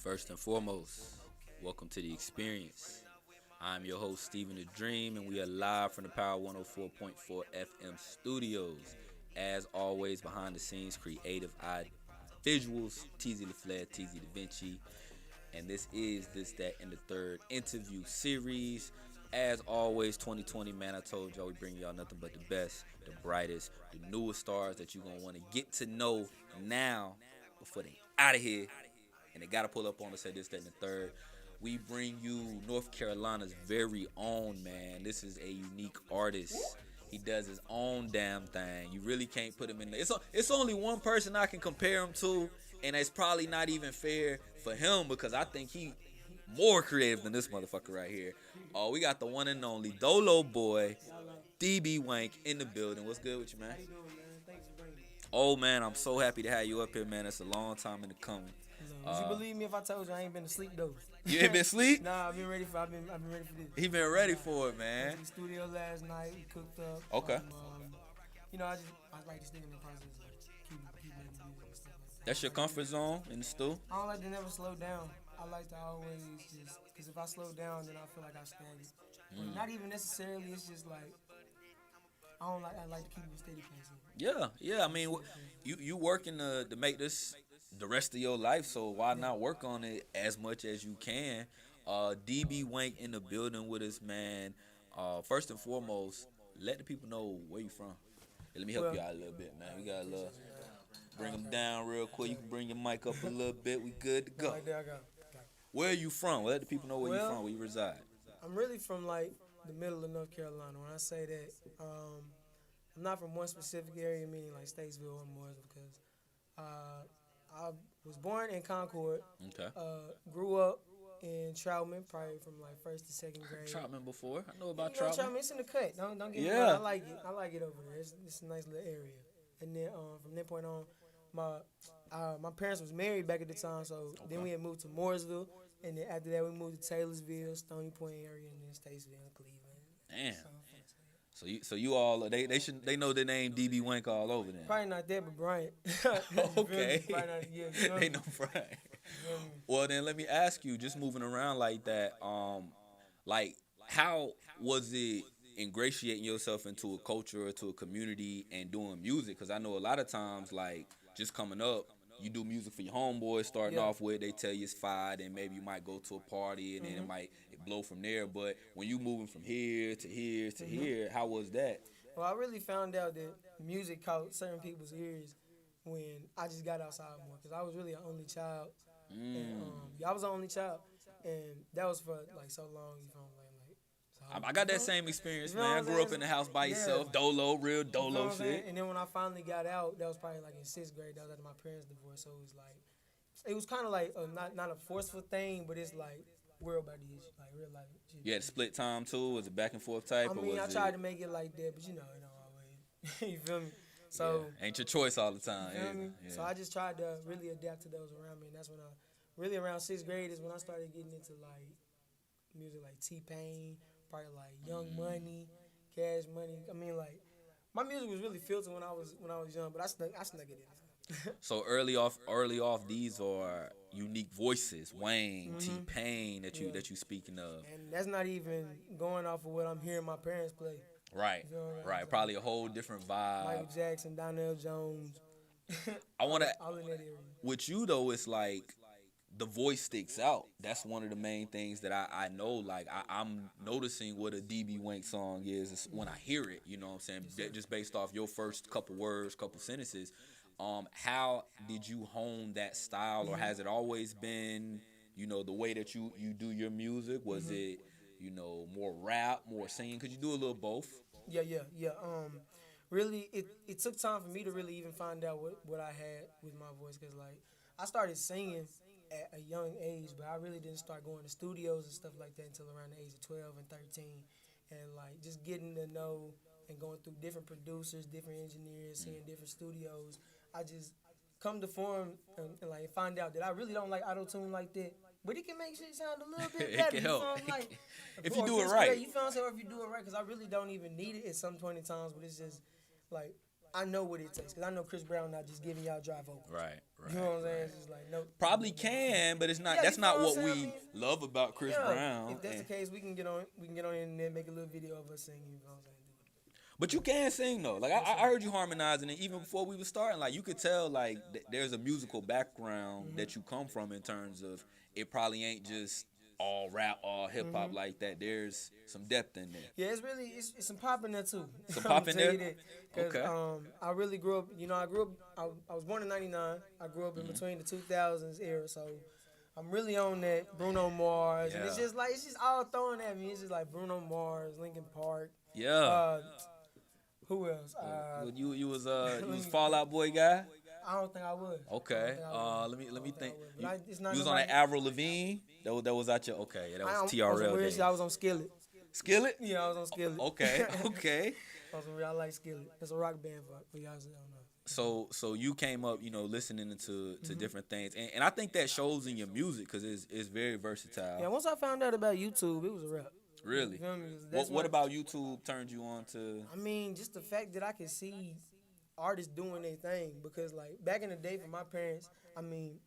First and foremost, welcome to the experience. I'm your host, Stephen the Dream, and we are live from the Power 104.4 FM studios. As always, behind the scenes, creative eye visuals, TZ LaFleur, TZ Da Vinci, and this is This, That, and the Third interview series. As always, 2020, man, I told y'all we bring y'all nothing but the best, the brightest, the newest stars that you're going to want to get to know now before they out of here and they got to pull up on us at this, that, and the third. We bring you North Carolina's very own, man. This is a unique artist. He does his own damn thing. You really can't put him in there. It's only one person I can compare him to, and it's probably not even fair for him because I think he more creative than this motherfucker right here. Oh, we got the one and only Dolo boy, DB Wankk in the building. What's good with you, man? How you doing, man? Thanks for bringing me. Oh man, I'm so happy to have you up here, man. It's a long time in the coming. Would you believe me if I told you I ain't been to sleep though? You ain't been asleep? Nah, I've been ready for this. He been ready for it, man. Went to the studio last night. We cooked up. Okay. I like to stay in the process of keep making music and stuff like that. That's your comfort zone in the stew? I don't like to never slow down. I like to always just because if I slow down, then I feel like I stagnate. But not even necessarily. It's just like I like to keep a steady pace. Yeah. I mean, you working to make this the rest of your life, so why not work on it as much as you can? DB Wankk in the building with us, man. First and foremost, let the people know where you from. Hey, let me help you out a little bit, man. We got a little. Bring them down real quick. You can bring your mic up a little bit. We good to go. Like that, I got. Where are you from? Let the people know where you from, where you reside. I'm really from like the middle of North Carolina. When I say that, I'm not from one specific area, meaning like Statesville or Mooresville, because I was born in Concord. Okay. Grew up in Troutman, probably from like first to second grade. Troutman before. I know about you know, Troutman. It's in the cut. Don't get me Yeah. wrong. I like it. I like it over there. It's a nice little area. And then from that point on, my parents was married back at the time, so then we had moved to Mooresville, and then after that we moved to Taylorsville, Stony Point area, and then Statesville, and Cleveland. Damn. So you all they know the name DB Wankk all over them. Probably not that, but Bryant. Okay. Probably not, yeah, you know They know Brian. Well then let me ask you, just moving around like that, like how was it ingratiating yourself into a culture or to a community and doing music? Because I know a lot of times, like just coming up, you do music for your homeboys starting off with, they tell you it's fine, and maybe you might go to a party and then it blow from there. But when you moving from here to here to here, how was that? Well, I really found out that music caught certain people's ears when I just got outside more, because I was really an only child. And, I was the only child, and that was for like so long. You know, I got that same experience, You know man. I what I'm grew up saying? in the house by Yeah. yourself, dolo, real You know dolo what I'm saying? shit. And then when I finally got out, that was probably like in sixth grade. That was after my parents' divorce, so it was kind of like not a forceful thing, but it's like world body issue, like real life shit. You had split time too? Was it back and forth type? I mean, or I was tried it, to make it like that, but you know, always. You feel me? So. yeah, ain't your choice all the time. You feel me? Yeah. So I just tried to really adapt to those around me, and that's when really around sixth grade is when I started getting into like music like T-Pain, probably like Young Money, Cash Money. I mean, like my music was really filtered when I was young, but I snuck it in. So early off, these are unique voices. Wayne, T-Pain that you speaking of. And that's not even going off of what I'm hearing my parents play. Right, You know what I'm right. saying? Probably a whole different Michael vibe. Jackson, Donnell Jones. I want to. all in that area. With you though, it's like the voice sticks out. That's one of the main things that I know. Like I'm noticing what a DB Wankk song is when I hear it. You know what I'm saying? Just based off your first couple words, couple sentences. How did you hone that style, or has it always been, the way that you do your music? Was it, more rap, more singing? Could you do a little both? Yeah. Really, it took time for me to really even find out what I had with my voice, because like I started singing at a young age, but I really didn't start going to studios and stuff like that until around the age of 12 and 13, and like just getting to know and going through different producers, different engineers, seeing different studios. I just come to form and like find out that I really don't like auto-tune like that. But it can make shit sound a little bit It better. can You help. feel me? Like, If you or do it it's right. great, you feel what I'm saying? Or if you do it right, because I really don't even need it at some point in times. But it's just like I know what it takes because I know Chris Brown not just giving y'all dry vocals. Right, You know what I'm saying? right. It's just like no. Probably can, but it's not. Yeah, you That's feel not what what I'm saying? I we mean, love about Chris yeah. Brown. If that's the case, we can get on. We can get on the internet, make a little video of us singing. You know what I'm saying? But you can sing though. Like I heard you harmonizing, and even before we were starting, like you could tell like there's a musical background that you come from in terms of it. Probably ain't just all rap, all hip hop like that. There's some depth in there. Yeah, it's really it's some pop in there too. Some pop in there? Because Okay. I really grew up. You know, I grew up. I was born in '99. I grew up in between the 2000s era, so I'm really on that Bruno Mars, and it's Yeah. just like it's just all thrown at me. It's just like Bruno Mars, Linkin Park. Yeah. Who else? You was Fall Out Boy guy. I don't think I would. Okay. I Let me think. But it's not You was on nobody- that Avril Lavigne. That was out your okay. Yeah, that was I was TRL on weird days. shit. I was on Skillet. Skillet. Yeah, I was on Skillet. Okay. Okay. I like Skillet. It's a rock band for y'all that don't know. So you came up, listening to different things, and I think that shows in your music because it's very versatile. Yeah, once I found out about YouTube, it was a wrap. Really. You feel me? What about YouTube turned you on to? I mean, just the fact that I could see artists doing their thing because, like, back in the day for my parents, I mean,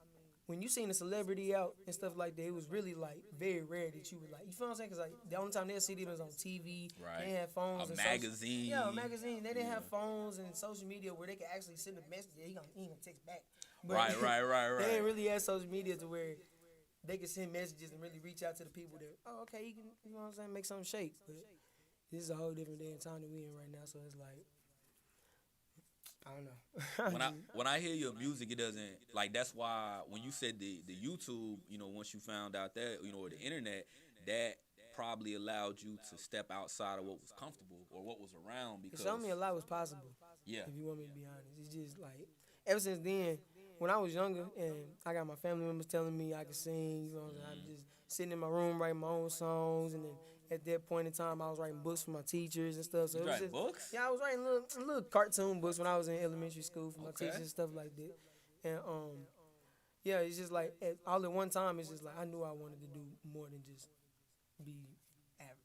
when you seen a celebrity out and stuff like that, it was really, like, very rare that you would, like, you feel what I'm saying? Because, like, the only time they'll see them was on TV. Right. They had phones. A and magazine. Yeah, a magazine. They didn't have phones and social media where they could actually send a message. He ain't gonna text back. But Right. They ain't really had social media to where they could send messages and really reach out to the people that, oh, okay, you can, you know what I'm saying, make something shake. But this is a whole different day and time that we in right now, so it's like, I don't know. When I hear your music, it doesn't like. That's why when you said the YouTube, once you found out that or the internet, that probably allowed you to step outside of what was comfortable or what was around It because showed me a lot was possible. Yeah. If you want me to be honest, it's just like ever since then, when I was younger and I got my family members telling me I could sing, you know, I'm just sitting in my room writing my own songs, and then at that point in time, I was writing books for my teachers and stuff. So You it was write just, books? Yeah, I was writing little cartoon books when I was in elementary school for my Okay. teachers and stuff like that. And yeah, it's just like all at one time, it's just like I knew I wanted to do more than just be average.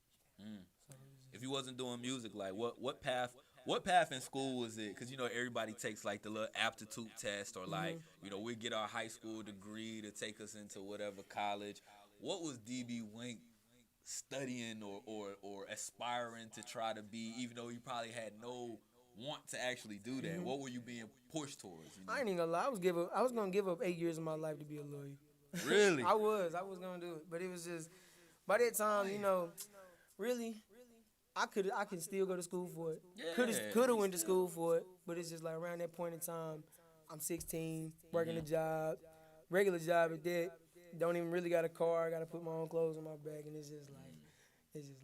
So If you wasn't doing music, like what path in school was it? Because everybody takes like the little aptitude test or like we get our high school degree to take us into whatever college. What was DB Wankk studying or aspiring to try to be, even though you probably had no want to actually do that? What were you being pushed towards? I ain't even gonna lie. I was gonna give up 8 years of my life to be a lawyer. Really? I was gonna do it, but it was just by that time, really, I could still go to school for it. Yeah. Could have went to school for it, but it's just like around that point in time, I'm 16, working a job, regular job at that. Don't even really got a car. I gotta put my own clothes on my back, and it's just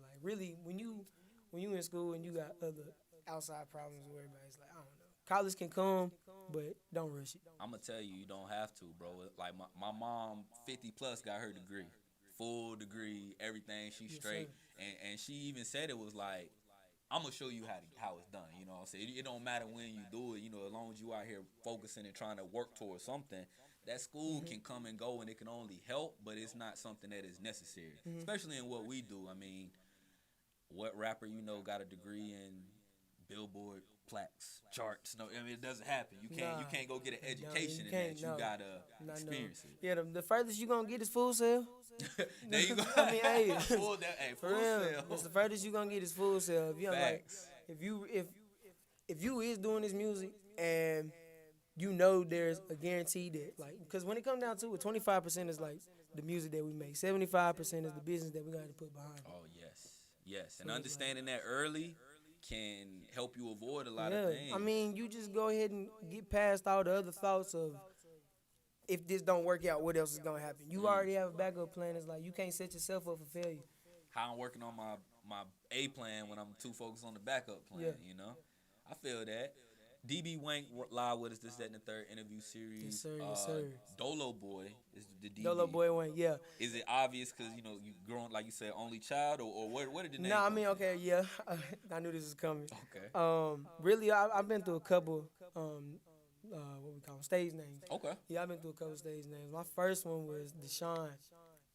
like really when you in school and you got other outside problems to worry about, it's like I don't know. College can come, but don't rush it. I'm gonna tell you don't have to, bro. Like my mom, 50 plus, got her degree, full degree, everything. She's Yes, straight, sir. and she even said it was like, I'm gonna show you how it's done. You know what I'm saying? It don't matter when you do it. As long as you out here focusing and trying to work towards something. That school can come and go, and it can only help, but it's not something that is necessary, especially in what we do. I mean, what rapper got a degree in Billboard plaques, charts? No, I mean it doesn't happen. You can't go get an education in that. You gotta experience it. Yeah, the furthest you gonna get is Full Sail. There you go. I mean, hey, full for real, sale. that's the furthest you gonna get is Full Sail. If you like, Facts. if you is doing this music and there's a guarantee that, like, because when it comes down to it, 25% is like the music that we make, 75% is the business that we got to put behind it. Oh yes, and understanding that early can help you avoid a lot of things. I mean, you just go ahead and get past all the other thoughts of if this don't work out, what else is gonna happen. You already have a backup plan. It's like you can't set yourself up for failure. How I'm working on my A plan when I'm too focused on the backup plan. Yeah. I feel that. DB Wankk live with us. This, that, and the third interview series. Yes, sir. Yes, sir. Dolo Boy is the DB. Dolo Boy Wankk, yeah. Is it obvious because you growing, like you said, only child, or where did the name? No, I come mean, from? okay, yeah. I knew this was coming. Okay. Really, I've been through a couple, what we call them, stage names. Okay. Yeah, I've been through a couple stage names. My first one was Deshaun,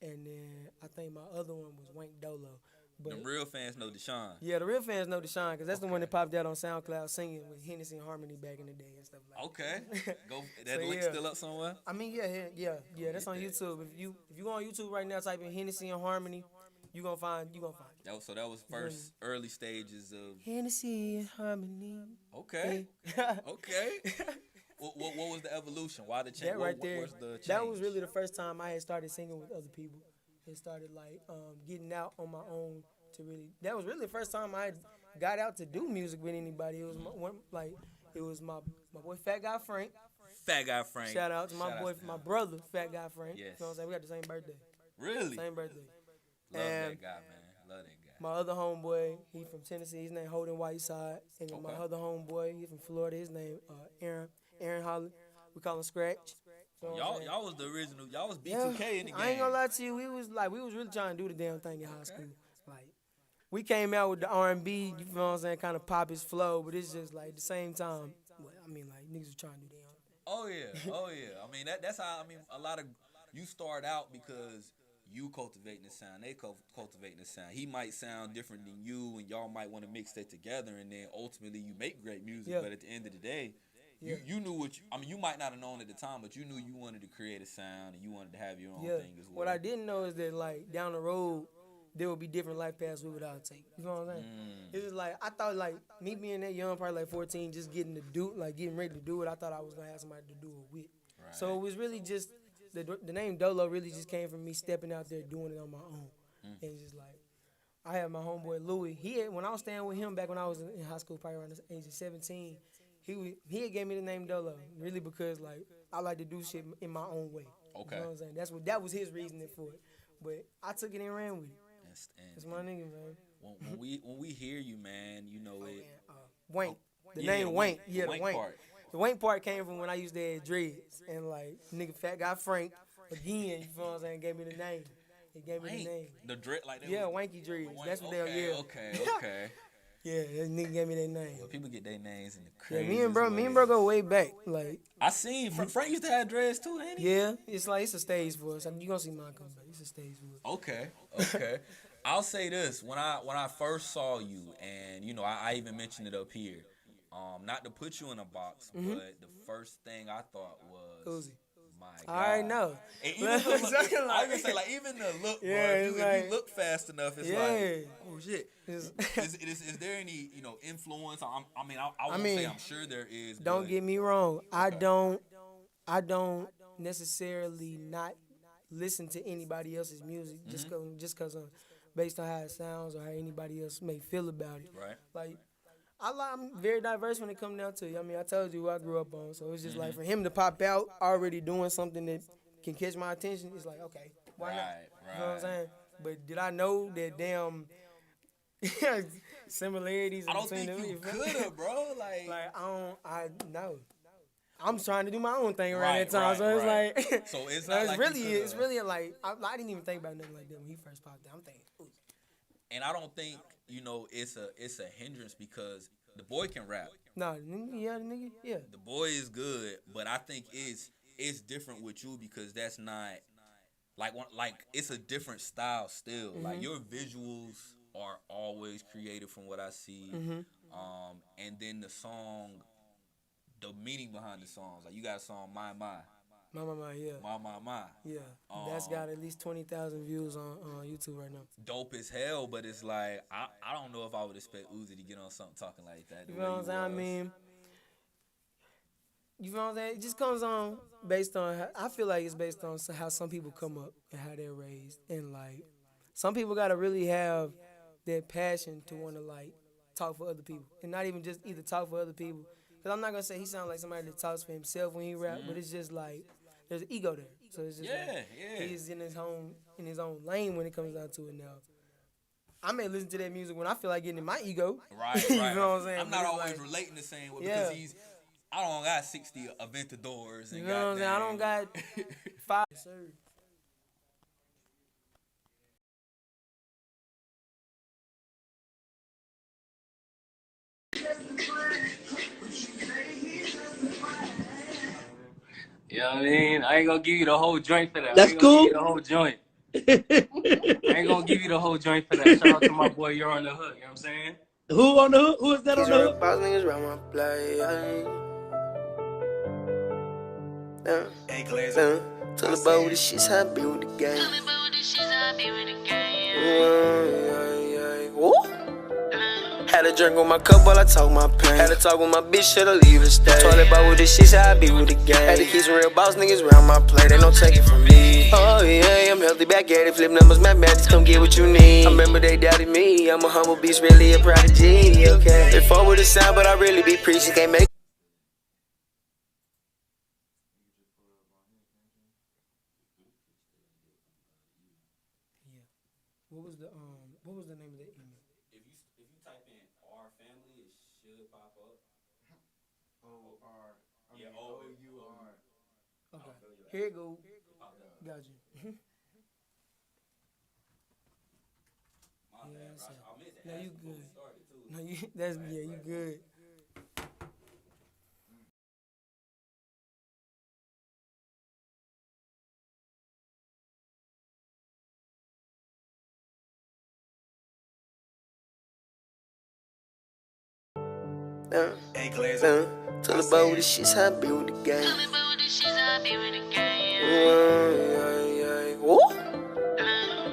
and then I think my other one was Wankk Dolo. But Them real fans know Deshaun. yeah, the real fans know Deshaun because that's the one Okay. that popped out on SoundCloud singing with Hennessy and Harmony back in the day and stuff like Okay. that. Go. So That link yeah, still up somewhere. I mean yeah, that's Get on that. YouTube. If you go on YouTube right now, type in Hennessy and Harmony, you gonna find That was it. You feel me? first early stages of. Hennessy and Harmony. Okay. Yeah. Okay. What was the evolution? Why the change? That right there, What's the change? that was really the first time I had started singing with other people. It started like getting out on my own to really. That was really the first time I got out to do music with anybody. It was my boy Fat Guy Frank. Fat Guy Frank. Shout out to my boy, to my him. brother Fat Guy Frank. Yes. You know what I'm saying? We got the same birthday. Really? Same birthday. Love And that guy, man. Love that guy. my other homeboy, he from Tennessee. His name Holden Whiteside. And then my Okay. other homeboy, he from Florida. His name Aaron Holland. We call him Scratch. You know what I'm saying? Y'all was the original. Y'all was B2K in the game. I ain't gonna lie to you. We was really trying to do the damn thing in high school. Like, we came out with the R&B, you feel what I'm saying, kind of pop his flow, but it's just like at the same time. Well, I mean, like niggas was trying to do their own thing. Oh yeah, oh yeah. I mean that's how. I mean a lot of you start out because you cultivating the sound. They cultivating the sound. He might sound different than you, and y'all might want to mix that together, and then ultimately you make great music. Yeah. But at the end of the day. Yeah. You knew what I mean, you might not have known at the time, but you knew you wanted to create a sound and you wanted to have your own thing as well. What I didn't know is that like down the road there would be different life paths we would all take. You know what I'm saying? It was like I thought like me being that young, probably like 14, just getting ready to do it. I thought I was gonna have somebody to do it with. Right. So it was really just the name Dolo really just came from me stepping out there doing it on my own. And just like I had my homeboy Louis. When I was staying with him back when I was in high school, probably around the age of 17. He had gave me the name Dolo really because like I like to do shit in my own way. Okay. You know what I'm saying? That was his reasoning for it. But I took it and ran with it. And That's my nigga, man. when we hear you, man, you know it. Wankk. The Yeah, name the Wankk. Wankk- Yeah, the the Wankk Wankk. part. The Wankk part came from when I used to have dreads. And like nigga Fat Guy Frank again, you feel what I'm saying, gave me the name. He gave me the name. The dread like that. Yeah, was- Wanky dreads. Wank- That's what okay, they're Okay. Yeah, that nigga gave me that name. Well, people get their names in the Yeah, crazy. me and bro go way back. Like I seen Frank used to have dreads too, ain't he? yeah, it's a stage for us. I mean, you gonna see mine come back. It's a stage for us. Okay. I'll say this: when I first saw you, and you know, I even mentioned it up here. Not to put you in a box, but the first thing I thought was Uzi. my God. I already know. And even the look, I even say like even the look, Yeah, bro, it's if like- you look fast enough, it's Yeah. like, oh shit. It's- Is there any influence? I won't mean, say I'm sure there is. Don't but get me wrong. I don't necessarily not listen to anybody else's music just cause based on how it sounds or how anybody else may feel about it. Right. Like I'm very diverse when it comes down to it. I mean, I told you who I grew up on, so it's just like for him to pop out already doing something that can catch my attention. It's like okay, why not? Right. You know what I'm saying? But did I know that damn similarities? I don't between think think them? you could have, bro. Like I know. I'm trying to do my own thing around Right, that time, right, so it's right. like, So it's so not like you it's coulda- really like I didn't even think about nothing like that when he first popped out. I'm thinking, ooh. and I don't think it's a hindrance because the boy can rap. Nah, nigga, yeah. The boy is good, but I think it's different with you because that's not like it's a different style still. Like your visuals are always creative from what I see. And then the song, the meaning behind the songs. Like you got a song My, Yeah. My. Yeah. That's got at least 20,000 views on YouTube right now. Dope as hell, but it's like I don't know if I would expect Uzi to get on something talking like that. the You way know what I'm he saying? I was. mean, you know what I'm saying? It just comes on based on, I feel like it's based on how some people come up and how they're raised. And like, some people got to really have that passion to want to like talk for other people. And not even just either talk for other people. Because I'm not going to say he sounds like somebody that talks for himself when he rap, but it's just like, there's an ego there. So it's just like, he's in his own lane when it comes down to it now. I may listen to that music when I feel like getting in my ego. Right. You know what I'm saying? I'm But not it's always like- relating the same way Yeah. because I don't got 60 Aventadors and You know what I'm saying? I don't goddamn- got 5. Yes, sir. You know what I mean? I ain't gonna give you the whole joint for that. That's I ain't gonna cool. give you the whole joint. I ain't gonna give you the whole joint for that. Shout out to my boy, you're on the hook. You know what I'm saying? Who on the hook? Who is that on These the real hook? boss niggas round my play. Tell the boy with the shits, how I be with the gang. Woo. Had a drink on my cup while I talk my pain. Had to talk with my bitch, shoulda leave it stay. Toilet boy with the shits, how I be with the gang. Had to keep some real boss niggas round my plate, they don't take it from me. Oh yeah, I'm healthy, back at it, flip numbers, mathematics, come get what you need. I remember they doubted me, I'm a humble beast, really a prodigy, okay. They fuck with the sound, but I really be preaching, can't make. Yeah. What was the name of the email? If you type in our family, it should pop up. O-R, I Yeah, mean, O O-U-R. Okay. Here it go. Got you. My bad, bro. I meant to No, ask you before we good. started too. No, you good. Tell the boy with the shits, how I be with the gang. Woo.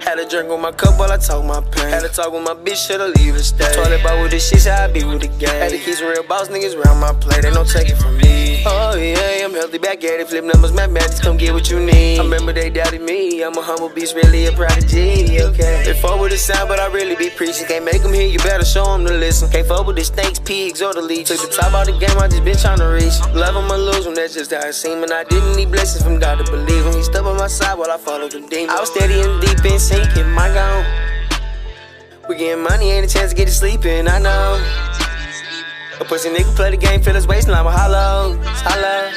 Had a drink on my cup while I talk my pain. Had to talk with my bitch, shoulda leave it stay. Toilet boy with the shits, how I be with the gang. Had to keep some real boss niggas round my plate, they don't take it from me. Oh yeah, I'm healthy, back at it, flip numbers, mathematics, come get what you need. I remember they doubted me, I'm a humble beast, really a prodigy, okay. They fuck with the sound, but I really be preaching. Can't make them hear, you better show them to listen. Can't fuck with the snakes, pigs, or the leech. Took the top out the game, I just been tryna reach. Love them or lose them, that's just how it seem. And I didn't need blessings from God to believe him. He stood by my side while I followed them demons. I was steady and deep in sinking, my gone. We getting money, ain't a chance to get to sleeping, I know. A pussy nigga play the game, fill his waistline with hollows, holla.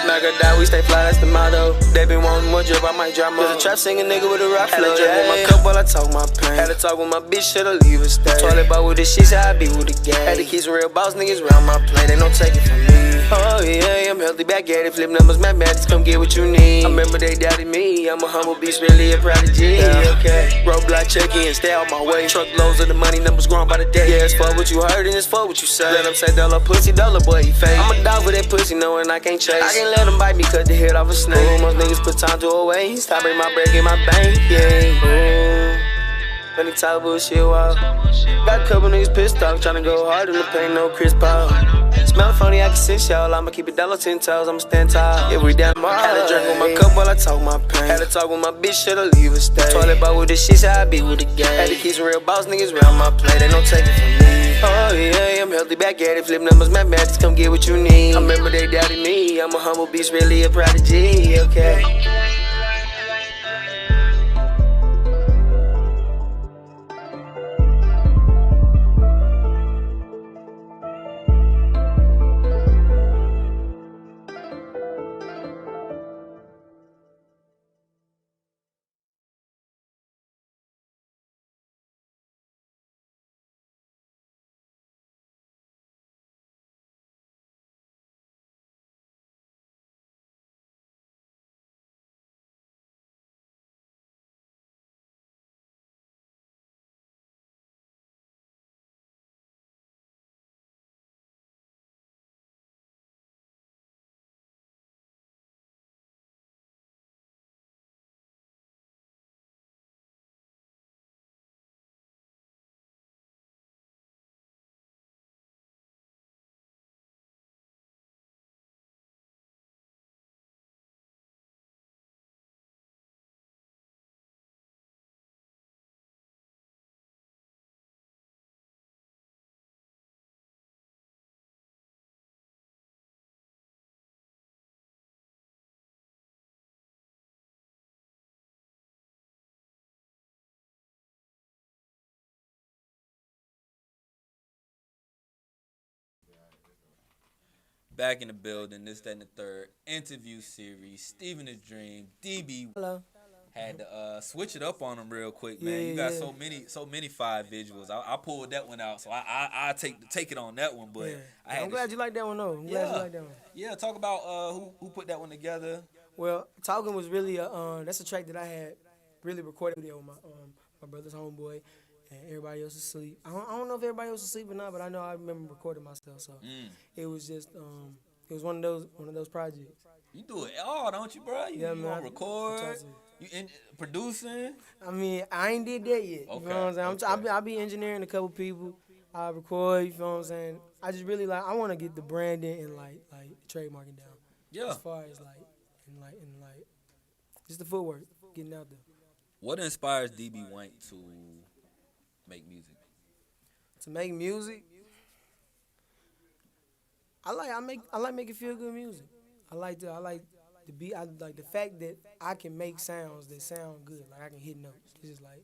Knock her down, we stay fly, that's the motto. They been wanting more drip, I might drop more. There's a trap singing nigga with a rock flow. Had a drink in my cup while I talk my pain. Had to talk with my bitch, shoulda leave it stay. Toilet boy with the shits, how I be with the gang. Had to keep some real boss niggas round my plate, they don't take it from me. Oh yeah, I'm healthy, back at it, flip numbers, mathematics, come get what you need. I remember they doubted me, I'm a humble beast, really a prodigy, okay. Roadblock check in, stay out my way. Truckloads of the money, numbers growing by the day. Yeah, it's for what you heard and it's for what you say. Let them say dollar pussy, dollar boy, he fake. I'm a dog for that pussy, knowing I can't chase. I can't let them bite me, cut the head off a snake. Ooh, most niggas put time to a waste. I bring my bread, get my bank, yeah. Ooh. When he talk bullshit, wow. Got a couple niggas pissed off, tryna go hard in the paint, no Chris Paul. Smell funny, I can sense y'all. I'ma keep it dollar 10 toes, I'ma stand tall. Yeah, we down my Had a drink on my cup while I talk my pain. Had to talk with my bitch, shoulda leave it stay. Toilet boy with the shits, how I be with the gang. Had to keep some real boss niggas round my plate, they don't take it from me. Oh yeah, I'm healthy, back at it, flip numbers, mathematics, come get what you need. I remember they doubted me, I'm a humble beast, really a prodigy, okay. Back in the building, this, that, and the third interview series. Steven the Dream, DB Hello. had to switch it up on him real quick, man. You got so many 5 visuals. I pulled that one out, so I take it on that one. But Yeah. I had I'm glad you like that one though. I'm glad you like that one. Yeah, talk about who put that one together. Well, Talking was really that's a track that I had really recorded video with my brother's homeboy, and everybody else is asleep. I don't know if everybody else is asleep or not, but I know I remember recording myself. So it was just it was one of those projects. You do it all, don't you, bro? You, Yeah, you man. on I try record, to. you in producing. I mean, I ain't did that yet. You Okay, know what I'm saying? okay. I be engineering a couple people. I record. You feel what I'm saying? I just really like. I want to get the branding and like trademarking down. Yeah. As far as like just the footwork getting out there. What inspires DB Wankk to make music? To make music, I like making feel good music. I like the beat. I like the fact that I can make sounds that sound good. Like I can hit notes. It's just like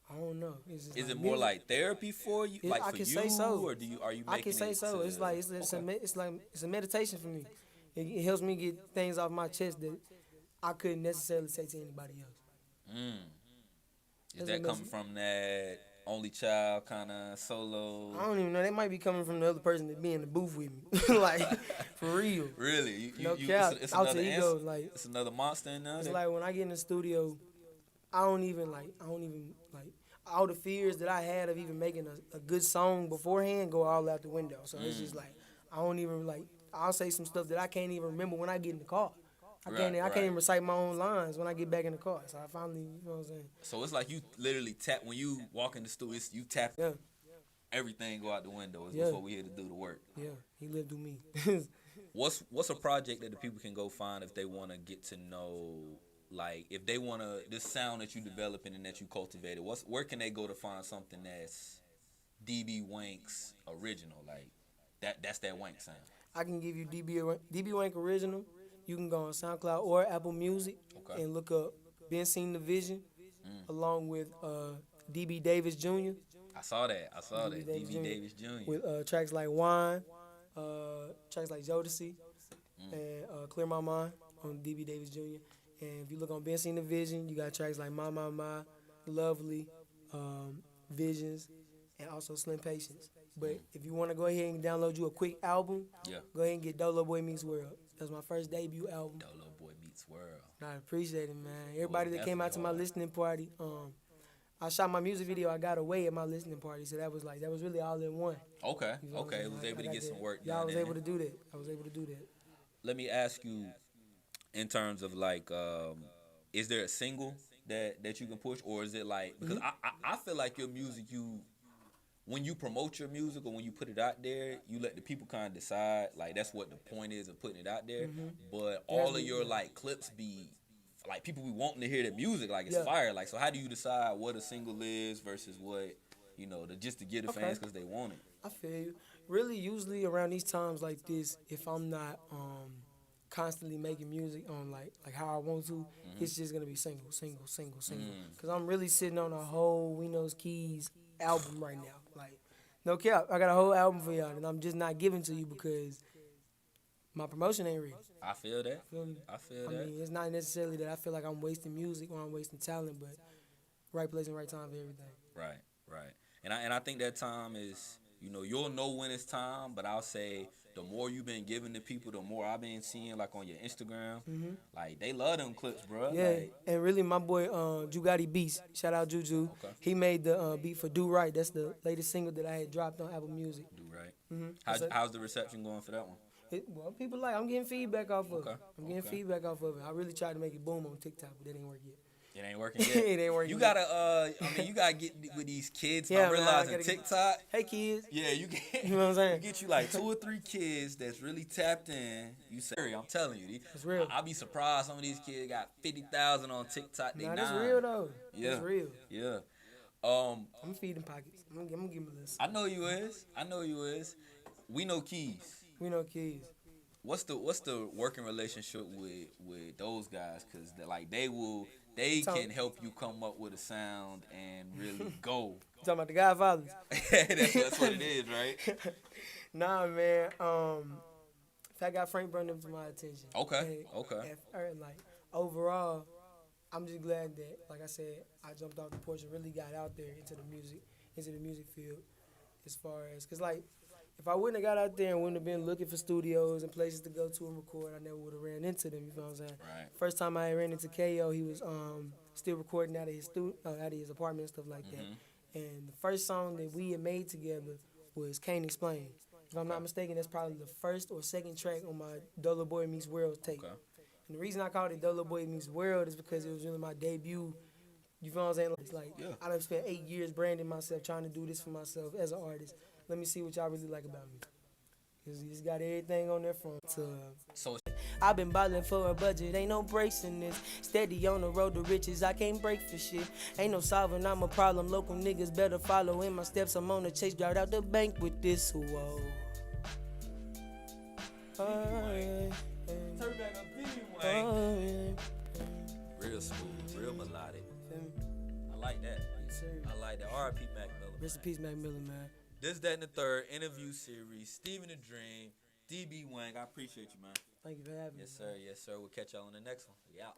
I don't know. It's just Is like it more music. like therapy for you, like I for can you, say so. or are you making I can say it so. to- It's like Okay. it's a meditation for me. It helps me get things off my chest that I couldn't necessarily say to anybody else. Mm. Is That's that what coming makes from that only child kind of solo? I don't even know. They might be coming from the other person that be in the booth with me. Like for real. Really? No You, cap. it's Alter another ego. Like it's another monster in there. it's like when I get in the studio, I don't even like all the fears that I had of even making a good song beforehand go all out the window. So it's just like I don't even like I'll say some stuff that I can't even remember when I get in the car. I can't Right. even recite my own lines when I get back in the car. So I finally, you know what I'm saying? So it's like you literally tap when you walk in the studio. You tap Yeah, everything go out the window. It's Yeah. before we here to do the work. yeah. He lived through me. What's a project that the people can go find if they want to get to know, like if they want to this sound that you developing and that you cultivated? Where can they go to find something that's DB Wankk's original? Like that's that Wankk sound. I can give you DB Wankk original. You can go on SoundCloud or Apple Music Okay. and look up Ben Seen the Vision along with DB Davis Jr. I saw that. DB Davis DB Jr. Davis Jr. with tracks like Wine, tracks like Jodeci, and Clear My Mind on DB Davis Jr. And if you look on Ben Seen the Vision, you got tracks like My, Lovely, Visions, and also Slim Patience. But if you want to go ahead and download you a quick album, Yeah. go ahead and get Dolo Boy Meets World. That's my first debut album. Dolo Boy Meets World. I appreciate it, man. Everybody that came out to my definitely listening party, I shot my music video. I got away at my listening party, so that was really all in one. Okay. You know what I'm Okay. saying? Was I able to got get that. some work Yeah, I done. was in able it. to do that. I was able to do that. Let me ask you, in terms of like, is there a single that you can push, or is it like because I feel like your music when you promote your music or when you put it out there, you let the people kind of decide. Like that's what the point is of putting it out there. But all of your like clips be like people be wanting to hear the music, like it's Yeah. fire. Like so, how do you decide what a single is versus what just to give the Okay. fans because they want it? I feel you. Really, usually around these times like this, if I'm not constantly making music on like how I want to, it's just gonna be single. Cause I'm really sitting on a whole We Knows Keys album right now. Like, no cap, I got a whole album for y'all, and I'm just not giving to you because my promotion ain't ready. I feel that. Feel me? I feel I that. mean, it's not necessarily that I feel like I'm wasting music or I'm wasting talent, but right place and right time for everything. Right. And I think that time is, you'll know when it's time, but I'll say the more you've been giving to people, the more I've been seeing like on your Instagram, like they love them clips, bro. Yeah, Like, and really my boy Jugatti Beats, shout out Juju. Okay. He made the beat for Do Right. That's the latest single that I had dropped on Apple Music. do right. That's How's the reception going for that one? Well, people I'm getting feedback off of it. Okay, I'm getting okay. feedback off of it. I really tried to make it boom on TikTok, but that ain't work yet. It ain't working yet. It ain't working You yet. gotta, you gotta get with these kids. Yeah, I'm man, I realizing gotta get- TikTok. Hey kids, Yeah, you get. You know what I'm saying? You get you like 2 or 3 kids that's really tapped in. You say, I'm telling you, It's real. I'll be surprised some of these kids got 50,000 on TikTok. They nah, that's nine. real though. Yeah. That's real. Yeah. I'm feeding pockets. I'm gonna give them a list. I know you is. We know Keys. We know kids. What's the working relationship with those guys? Cause they Tell can me. help you come up with a sound and really go. You talking about the Godfathers? that's what it is, right? Nah, man. Fat Guy Frank brought them to my attention. Okay, And- okay. and, like overall, I'm just glad that, like I said, I jumped off the porch and really got out there into the music field, as far as, cause like if I wouldn't have got out there and wouldn't have been looking for studios and places to go to and record, I never would have ran into them. You feel what I'm saying? Right. First time I ran into KO, he was still recording out of his out of his apartment and stuff like that. And the first song that we had made together was Can't Explain. If I'm not mistaken, that's probably the first or second track on my Dollar Boy Meets World tape. Okay. And the reason I called it Dollar Boy Meets World is because it was really my debut. You feel what I'm saying? It's like, I done spent 8 years branding myself, trying to do this for myself as an artist. Let me see what y'all really like about me. It's got everything on there from to. So I've been ballin' for a budget, ain't no breaks in this. Steady on the road to riches, I can't break for shit. Ain't no solving, I'm a problem. Local niggas better follow in my steps. I'm on the chase, drive out the bank with this. Whoa. Turn back up, Wayne. real smooth, real melodic. I like that. I like that. R.I.P. Mac Miller. Rest in peace, Mac Miller, man. This, That, and the Third interview series. Steven the Dream, DB Wankk. I appreciate you, man. Thank you for having me. Yes, sir. Yes, sir. We'll catch y'all on the next one. We out.